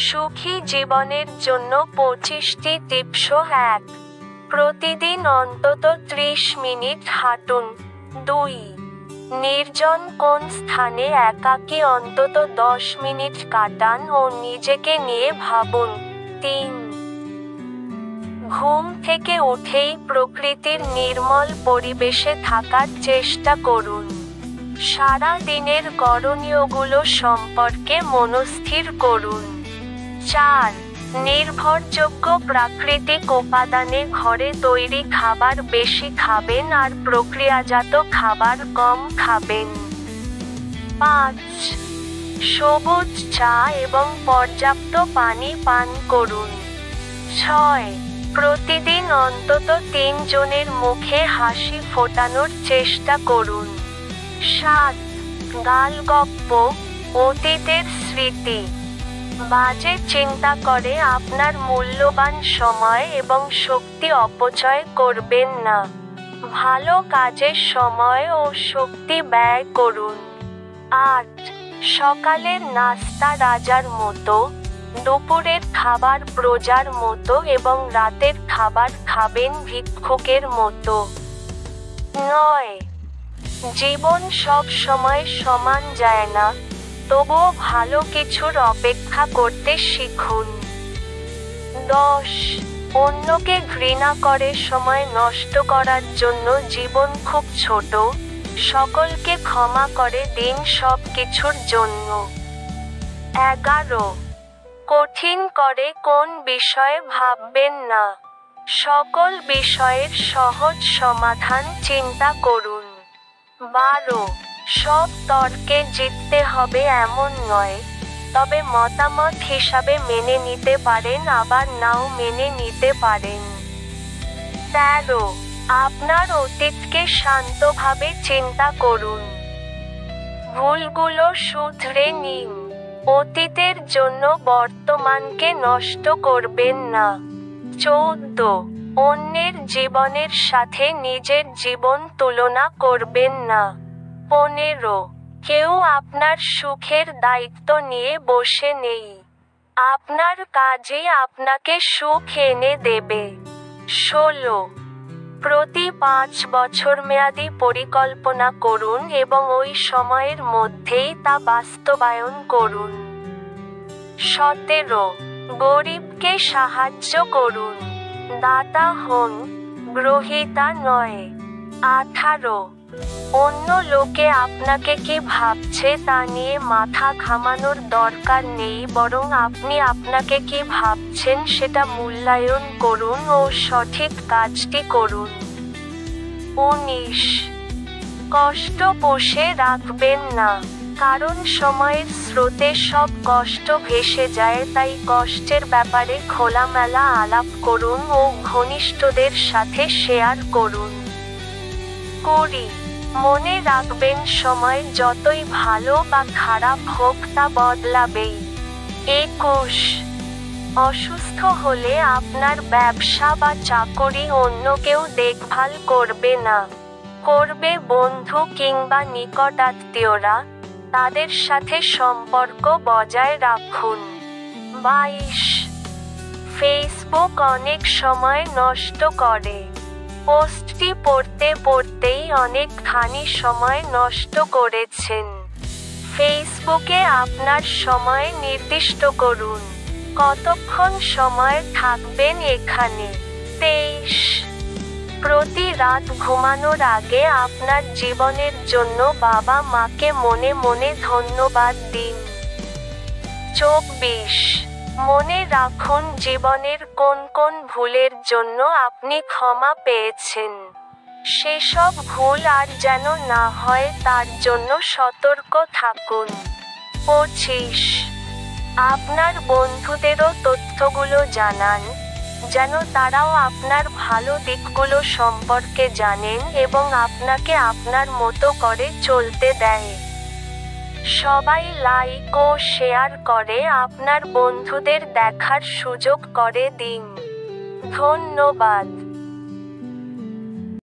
সুখী জীবনের জন্য 25টি টিপস। 1. প্রতিদিন অন্তত 30 মিনিট হাঁটুন। 2. নির্জন কোন স্থানে একাকী অন্তত 10 মিনিট কাটান ও নিজেকে নিয়ে ভাবুন। 3. ঘুম থেকে উঠেই প্রকৃতির নির্মল পরিবেশে থাকার চেষ্টা করুন। সারা দিনের করণীয়গুলো সম্পর্কে মনস্থির করুন। 4. নির্ভরযোগ্য প্রাকৃতিক উপাদানে ঘরে তৈরি খাবার বেশি খাবেন আর প্রক্রিয়াজাত খাবার কম খাবেন। 5. সবুজ চা এবং পর্যাপ্ত পানি পান করুন। 6. প্রতিদিন অন্তত 3 জনের মুখে হাসি ফোটানোর চেষ্টা করুন। 7. গালগপ্প, অতীতের স্মৃতি, বাজে চিন্তা করে আপনার মূল্যবান সময় এবং শক্তি অপচয় করবেন না। ভালো কাজে সময় ও শক্তি ব্যয় করুন। 8. সকালের নাস্তা রাজার মতো, দুপুরের খাবার প্রজার মতো এবং রাতের খাবার খাবেন ভিক্ষুকের মতো। 9. জীবন সব সময় সমান যায় না, তবুও ভালো কিছুর অপেক্ষা করতে শিখুন। 10. অন্যকে ঘৃণা করে সময় নষ্ট করার জন্য জীবন খুব ছোট, সকলকে ক্ষমা করে দিন সব কিছুর জন্য। 11. কঠিন করে কোন বিষয়ে ভাববেন না, সকল বিষয়ের সহজ সমাধান চিন্তা করুন। 12. সব তর্কে জিততে হবে এমন নয়, তবে মতামত হিসাবে মেনে নিতে পারেন আবার নাও মেনে নিতে পারেন। 13. আপনার অতীতকে শান্তভাবে চিন্তা করুন, ভুলগুলো শুধরে নিন, অতীতের জন্য বর্তমানকে নষ্ট করবেন না। 14. অন্যের জীবনের সাথে নিজের জীবন তুলনা করবেন না। 15. কেউ আপনার সুখের দায়িত্ব নিয়ে বসে নেই, আপনার কাজই আপনাকে সুখ এনে দেবে। 16. প্রতি 5 বছর মেয়াদী পরিকল্পনা করুন এবং ওই সময়ের মধ্যেই তা বাস্তবায়ন করুন। 17. গরিবকে সাহায্য করুন, দাতা হন, গ্রহীতা নয়। 18. অন্য লোকে আপনাকে কি ভাবছে তা নিয়ে মাথা ঘামানোর দরকার নেই, বরং আপনি আপনাকে কি ভাবছেন সেটা মূল্যায়ন করুন ও সঠিক কাজটি করুন। 19. কষ্ট পুষে রাখবেন না, কারণ সময়ের স্রোতে সব কষ্ট ভেসে যায়, তাই কষ্টের ব্যাপারে খোলামেলা আলাপ করুন ও ঘনিষ্ঠদের সাথে শেয়ার করুন। 20. মনে রাখবেন সময় যতই ভালো বা খারাপ হোক তা বদলাবেই। 21. অসুস্থ হলে আপনার ব্যবসা বা চাকরি অন্য কেউ দেখভাল করবে না, করবে বন্ধু কিংবা নিকটাত্মীয়রা, তাদের সাথে সম্পর্ক বজায় রাখুন। 22. ফেসবুক অনেক সময় নষ্ট করে, পোস্টটি পড়তে পড়তেই অনেকখানি সময় নষ্ট করেছেন। ফেসবুকে আপনার সময় নির্দিষ্ট করুন, কতক্ষণ সময় থাকবেন এখানে। 23. প্রতি রাত ঘুমানোর আগে আপনার জীবনের জন্য বাবা মাকে মনে মনে ধন্যবাদ দিন। 24. মনে রাখুন জীবনের কোন কোন ভুলের জন্য আপনি ক্ষমা পেয়েছেন, সেসব ভুল আর যেন না হয় তার জন্য সতর্ক থাকুন। 25. আপনার বন্ধুদেরও তথ্যগুলো জানান, যেন তারাও আপনার ভালো দিকগুলো সম্পর্কে জানেন এবং আপনাকে আপনার মতো করে চলতে দেয়। সবাই লাইক ও শেয়ার করে আপনার বন্ধুদের দেখার সুযোগ করে দিন। ধন্যবাদ।